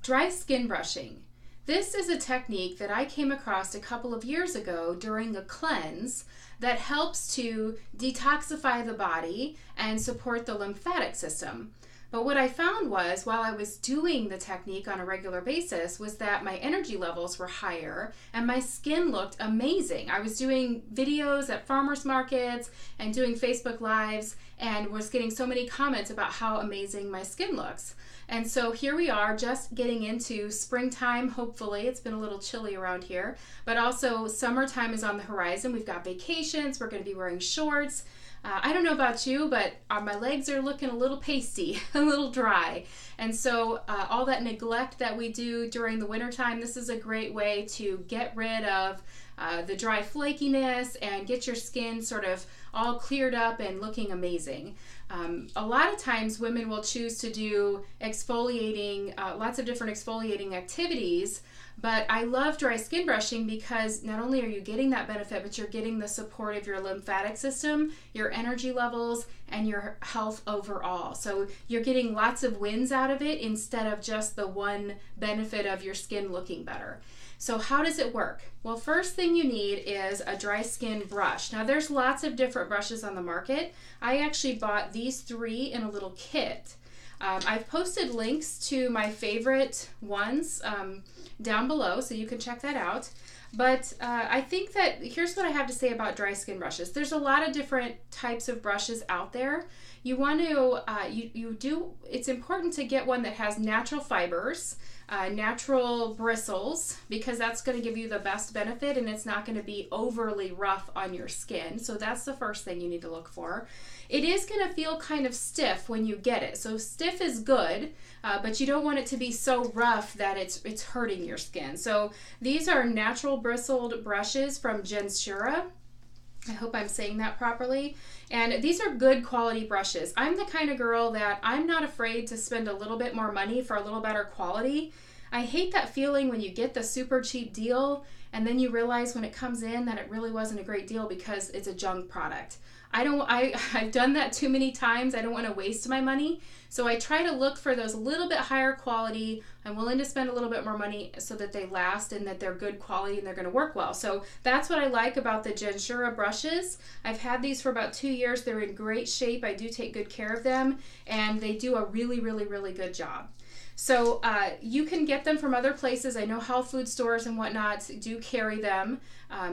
Dry skin brushing. This is a technique that I came across a couple of years ago during a cleanse that helps to detoxify the body and support the lymphatic system. But what I found was, while I was doing the technique on a regular basis, was that my energy levels were higher and my skin looked amazing. I was doing videos at farmers markets and doing Facebook Lives and was getting so many comments about how amazing my skin looks. And so here we are, just getting into springtime, hopefully. It's been a little chilly around here, but also summertime is on the horizon. We've got vacations, we're going to be wearing shorts. I don't know about you, but my legs are looking a little pasty, a little dry. And so all that neglect that we do during the wintertime, this is a great way to get rid of the dry flakiness and get your skin sort of all cleared up and looking amazing. A lot of times women will choose to do exfoliating, lots of different exfoliating activities, but I love dry skin brushing because not only are you getting that benefit, but you're getting the support of your lymphatic system, your energy levels, and your health overall. So you're getting lots of wins out of it instead of just the one benefit of your skin looking better. So how does it work? Well, first thing you need is a dry skin brush. Now there's lots of different brushes on the market. I actually bought these 3 in a little kit. I've posted links to my favorite ones down below, so you can check that out. But I think that here's what I have to say about dry skin brushes. There's a lot of different types of brushes out there. You want to, it's important to get one that has natural fibers, natural bristles, because that's going to give you the best benefit and it's not going to be overly rough on your skin. So that's the first thing you need to look for. It is going to feel kind of stiff when you get it. So stiff is good, but you don't want it to be so rough that it's hurting your skin. So these are natural bristled brushes from Gensura. I hope I'm saying that properly. And these are good quality brushes. I'm the kind of girl that I'm not afraid to spend a little bit more money for a little better quality. I hate that feeling when you get the super cheap deal and then you realize when it comes in that it really wasn't a great deal because it's a junk product. I've done that too many times. I don't want to waste my money. So I try to look for those a little bit higher quality. I'm willing to spend a little bit more money so that they last and that they're good quality and they're going to work well. So that's what I like about the Gensura brushes. I've had these for about 2 years. They're in great shape. I do take good care of them and they do a really, really, really good job. So you can get them from other places. I know health food stores and whatnot do carry them.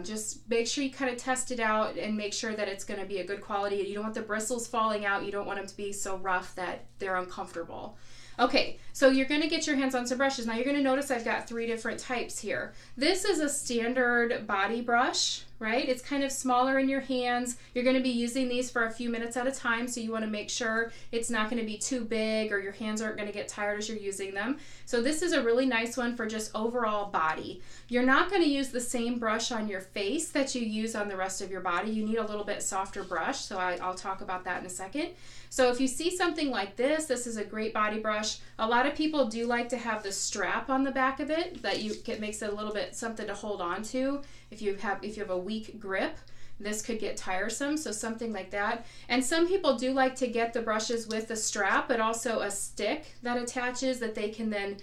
Just make sure you kind of test it out and make sure that it's going to be a good quality. You don't want the bristles falling out. You don't want them to be so rough that they're uncomfortable. Okay, so you're going to get your hands on some brushes. Now you're going to notice I've got 3 different types here. This is a standard body brush, right? It's kind of smaller in your hands. You're going to be using these for a few minutes at a time, so you want to make sure it's not going to be too big or your hands aren't going to get tired as you're using them. So this is a really nice one for just overall body. You're not going to use the same brush on your face that you use on the rest of your body. You need a little bit softer brush, so I'll talk about that in a second. So if you see something like this is a great body brush. A lot of people do like to have the strap on the back of it that makes it a little bit something to hold on to. If you have a weak grip, this could get tiresome, so something like that. And some people do like to get the brushes with a strap, but also a stick that attaches that they can then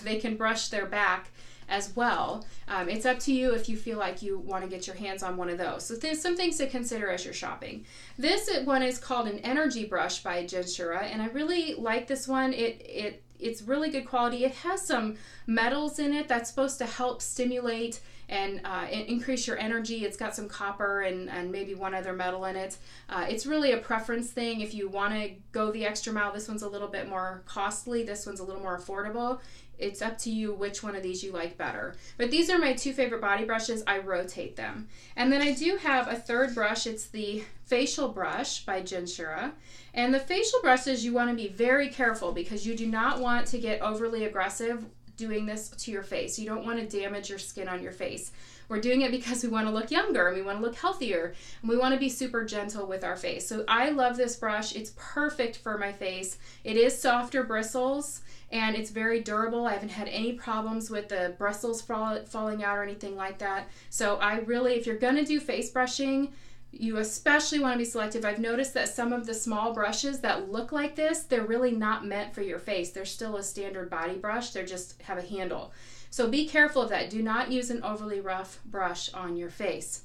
they can brush their back as well. It's up to you if you feel like you want to get your hands on one of those. So there's some things to consider as you're shopping. This one is called an energy brush by Gensura, and I really like this one. It's really good quality. It has some metals in it that's supposed to help stimulate and increase your energy. It's got some copper and maybe one other metal in it. It's really a preference thing. If you want to go the extra mile, this one's a little bit more costly. This one's a little more affordable. It's up to you which one of these you like better. But these are my 2 favorite body brushes. I rotate them. And then I do have a third brush. It's the facial brush by Gensura. And the facial brushes, you want to be very careful because you do not want to get overly aggressive doing this to your face. You don't want to damage your skin on your face. We're doing it because we want to look younger and we want to look healthier and we want to be super gentle with our face. So I love this brush. It's perfect for my face. It is softer bristles and it's very durable. I haven't had any problems with the bristles falling out or anything like that. So I really, if you're going to do face brushing, You especially want to be selective. I've noticed that some of the small brushes that look like this, they're really not meant for your face. They're still a standard body brush. They just have a handle. So be careful of that. Do not use an overly rough brush on your face.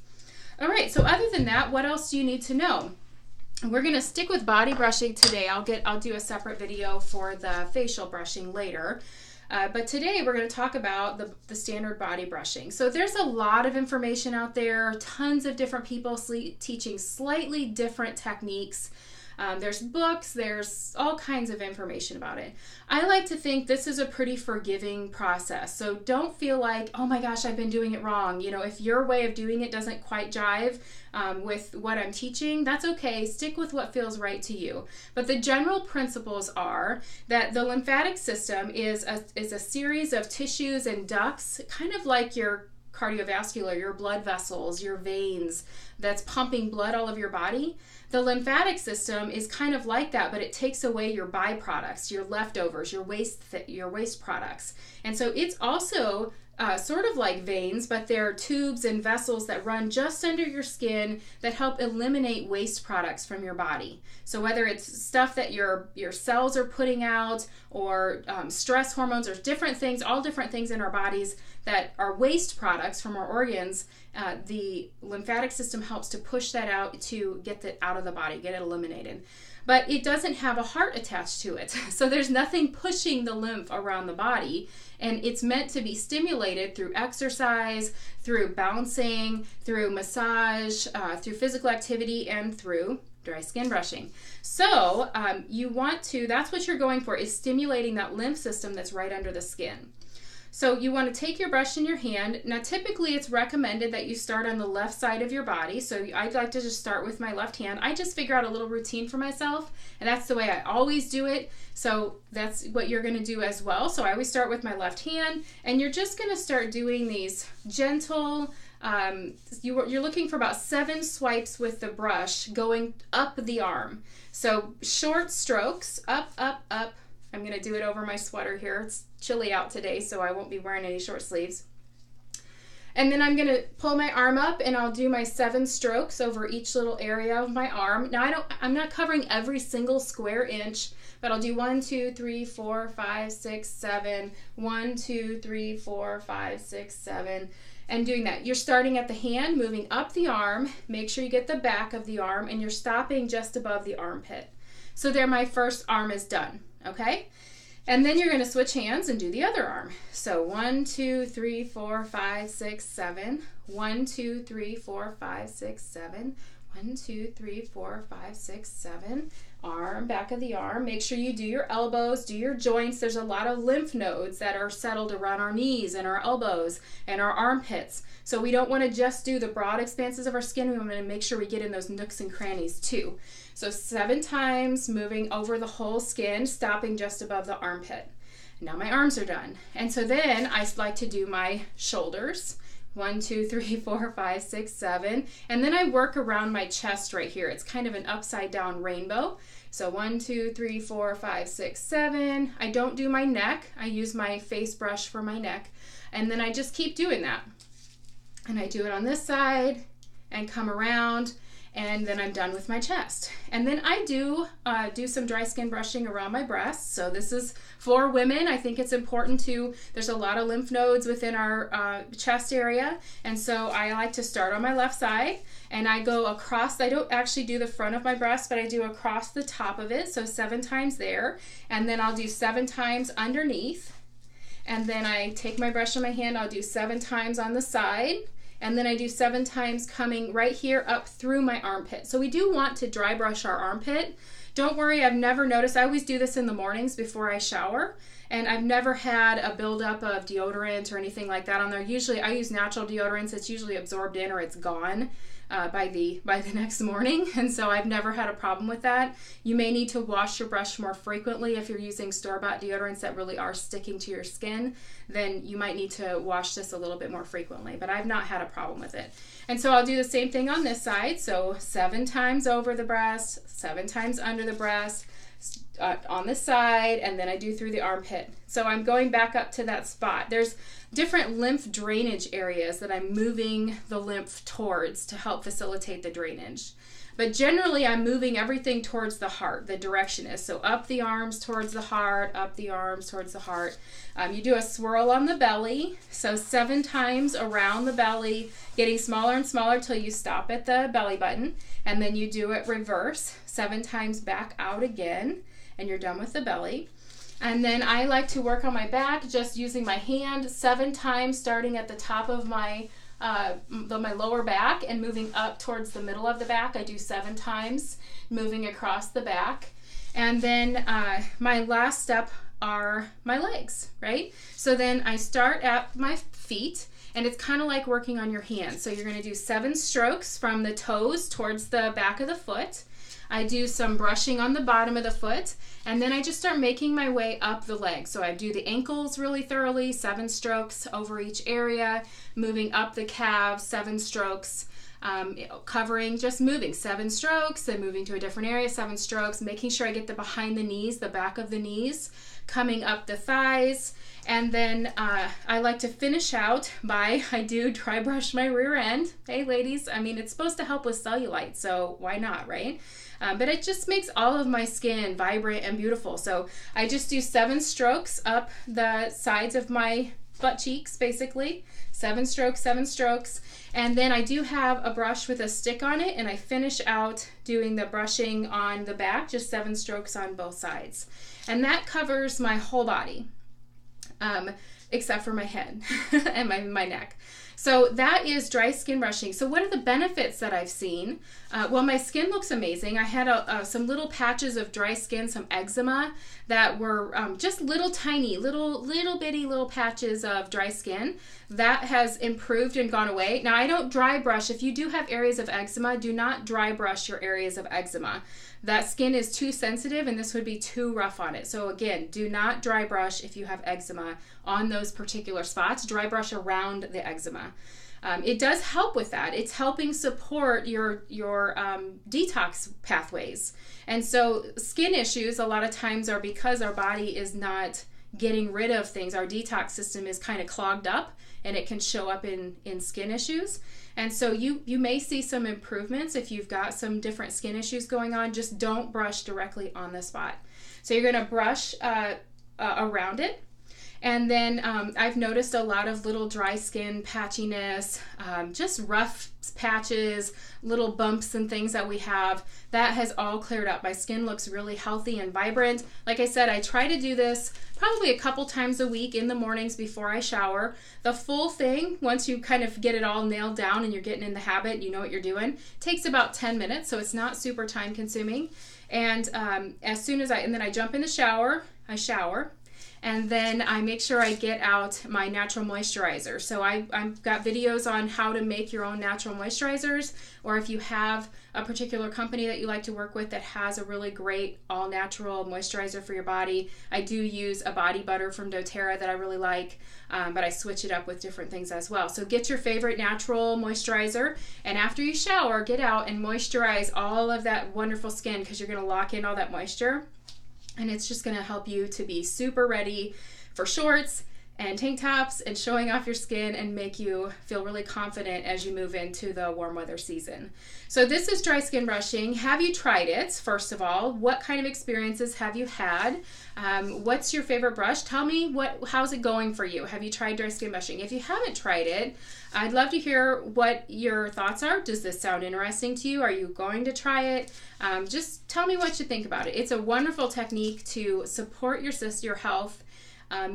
All right, so other than that, what else do you need to know? We're going to stick with body brushing today. I'll do a separate video for the facial brushing later. But today we're going to talk about the standard body brushing. So there's a lot of information out there, tons of different people teaching slightly different techniques. There's books, there's all kinds of information about it. I like to think this is a pretty forgiving process. So don't feel like, oh my gosh, I've been doing it wrong. You know, if your way of doing it doesn't quite jive with what I'm teaching, that's okay. Stick with what feels right to you. But the general principles are that the lymphatic system is a series of tissues and ducts, kind of like your cardiovascular, your blood vessels, your veins that's pumping blood all over your body. The lymphatic system is kind of like that, but it takes away your byproducts, your leftovers, your waste products. And so it's also sort of like veins, but they're tubes and vessels that run just under your skin that help eliminate waste products from your body. So whether it's stuff that your cells are putting out or stress hormones or different things, all different things in our bodies that are waste products from our organs, the lymphatic system helps to push that out to get that out of the body, get it eliminated. But it doesn't have a heart attached to it. So there's nothing pushing the lymph around the body. And it's meant to be stimulated through exercise, through bouncing, through massage, through physical activity, and through dry skin brushing. So that's what you're going for, is stimulating that lymph system that's right under the skin. So you want to take your brush in your hand. Now typically it's recommended that you start on the left side of your body. So I'd like to just start with my left hand. I just figure out a little routine for myself, and that's the way I always do it. So that's what you're going to do as well. So I always start with my left hand, and you're just going to start doing these gentle, you're looking for about 7 swipes with the brush going up the arm. So short strokes, up, up, up. I'm going to do it over my sweater here. It's chilly out today, so I won't be wearing any short sleeves. And then I'm going to pull my arm up, and I'll do my 7 strokes over each little area of my arm. Now I'm not covering every single square inch, but I'll do 1, 2, 3, 4, 5, 6, 7, 1, 2, 3, 4, 5, 6, 7. And doing that, you're starting at the hand, moving up the arm. Make sure you get the back of the arm, and you're stopping just above the armpit. So there, my first arm is done. Okay, and then you're going to switch hands and do the other arm. So 1, 2, 3, 4, 5, 6, 7. 1, 2, 3, 4, 5, 6, 7. 1, 2, 3, 4, 5, 6, 7. Arm, back of the arm. Make sure you do your elbows, do your joints. There's a lot of lymph nodes that are settled around our knees and our elbows and our armpits. So we don't want to just do the broad expanses of our skin. We want to make sure we get in those nooks and crannies too. So 7 times, moving over the whole skin, stopping just above the armpit. Now my arms are done. And so then I like to do my shoulders. 1, 2, 3, 4, 5, 6, 7. And then I work around my chest right here. It's kind of an upside down rainbow. So 1, 2, 3, 4, 5, 6, 7. I don't do my neck. I use my face brush for my neck. And then I just keep doing that. And I do it on this side and come around. And then I'm done with my chest. And then I do some dry skin brushing around my breasts. So this is for women. I think it's important there's a lot of lymph nodes within our chest area. And so I like to start on my left side, and I go across. I don't actually do the front of my breast, but I do across the top of it. So 7 times there. And then I'll do 7 times underneath. And then I take my brush in my hand. I'll do 7 times on the side. And then I do 7 times coming right here up through my armpit. So we do want to dry brush our armpit. Don't worry, I've never noticed. I always do this in the mornings before I shower. And I've never had a buildup of deodorant or anything like that on there. Usually I use natural deodorants. It's usually absorbed in or it's gone by the next morning. And so I've never had a problem with that. You may need to wash your brush more frequently if you're using store-bought deodorants that really are sticking to your skin. Then you might need to wash this a little bit more frequently. But I've not had a problem with it. And so I'll do the same thing on this side. So 7 times over the breast, 7 times under the breast, on the side, and then I do through the armpit. So I'm going back up to that spot. There's different lymph drainage areas that I'm moving the lymph towards to help facilitate the drainage. But generally, I'm moving everything towards the heart, the direction is. So up the arms towards the heart, up the arms towards the heart. You do a swirl on the belly, so 7 times around the belly, getting smaller and smaller till you stop at the belly button. And then you do it reverse, 7 times back out again, and you're done with the belly. And then I like to work on my back just using my hand 7 times, starting at the top of my lower back and moving up towards the middle of the back. I do 7 times, moving across the back. And then my last step are my legs, right? So then I start at my feet, and it's kind of like working on your hands. So you're going to do 7 strokes from the toes towards the back of the foot. I do some brushing on the bottom of the foot, and then I just start making my way up the leg. So I do the ankles really thoroughly, 7 strokes over each area, moving up the calves, 7 strokes, covering, just moving 7 strokes, then moving to a different area, 7 strokes, making sure I get the behind the knees, the back of the knees, coming up the thighs. And then I like to finish out by, I do dry brush my rear end. Hey ladies, I mean, it's supposed to help with cellulite, so why not, right? But it just makes all of my skin vibrant and beautiful. So I just do 7 strokes up the sides of my butt cheeks, basically. 7 strokes, 7 strokes. And then I do have a brush with a stick on it, and I finish out doing the brushing on the back, just 7 strokes on both sides. And that covers my whole body, except for my head and my neck. So that is dry skin brushing. So what are the benefits that I've seen? Well, my skin looks amazing. I had some little patches of dry skin, some eczema that were just little tiny, little bitty little patches of dry skin. That has improved and gone away. Now, I don't dry brush. If you do have areas of eczema, do not dry brush your areas of eczema. That skin is too sensitive, and this would be too rough on it. So again, do not dry brush if you have eczema on those particular spots. Dry brush around the eczema. It does help with that. It's helping support your detox pathways. And so skin issues a lot of times are because our body is not getting rid of things. Our detox system is kind of clogged up, and it can show up in skin issues. And so you may see some improvements if you've got some different skin issues going on. Just don't brush directly on the spot. So you're going to brush around it. And then I've noticed a lot of little dry skin patchiness, just rough patches, little bumps and things that we have. That has all cleared up. My skin looks really healthy and vibrant. Like I said, I try to do this probably a couple times a week in the mornings before I shower. The full thing, once you kind of get it all nailed down and you're getting in the habit, you know what you're doing, takes about 10 minutes, so it's not super time consuming. And as soon as then I jump in the shower, I shower. And then I make sure I get out my natural moisturizer. So I've got videos on how to make your own natural moisturizers, or if you have a particular company that you like to work with that has a really great all-natural moisturizer for your body. I do use a body butter from doTERRA that I really like, but I switch it up with different things as well. So get your favorite natural moisturizer, and after you shower, get out and moisturize all of that wonderful skin, because you're going to lock in all that moisture. And it's just going to help you to be super ready for shorts and tank tops and showing off your skin, and make you feel really confident as you move into the warm weather season. So this is dry skin brushing. Have you tried it? First of all, what kind of experiences have you had? What's your favorite brush? Tell me how's it going for you? Have you tried dry skin brushing? If you haven't tried it, I'd love to hear what your thoughts are. Does this sound interesting to you? Are you going to try it? Just tell me what you think about it. It's a wonderful technique to support your health.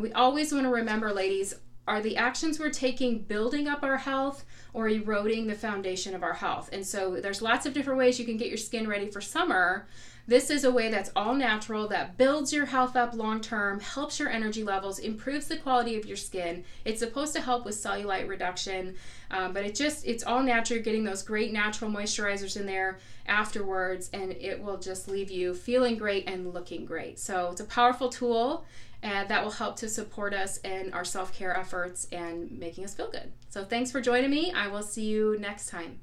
We always want to remember, ladies, are the actions we're taking building up our health or eroding the foundation of our health? And so there's lots of different ways you can get your skin ready for summer. This is a way that's all natural, that builds your health up long term, helps your energy levels, improves the quality of your skin. It's supposed to help with cellulite reduction, but it's all natural. You're getting those great natural moisturizers in there afterwards, and it will just leave you feeling great and looking great. So it's a powerful tool, and that will help to support us in our self-care efforts and making us feel good. So thanks for joining me. I will see you next time.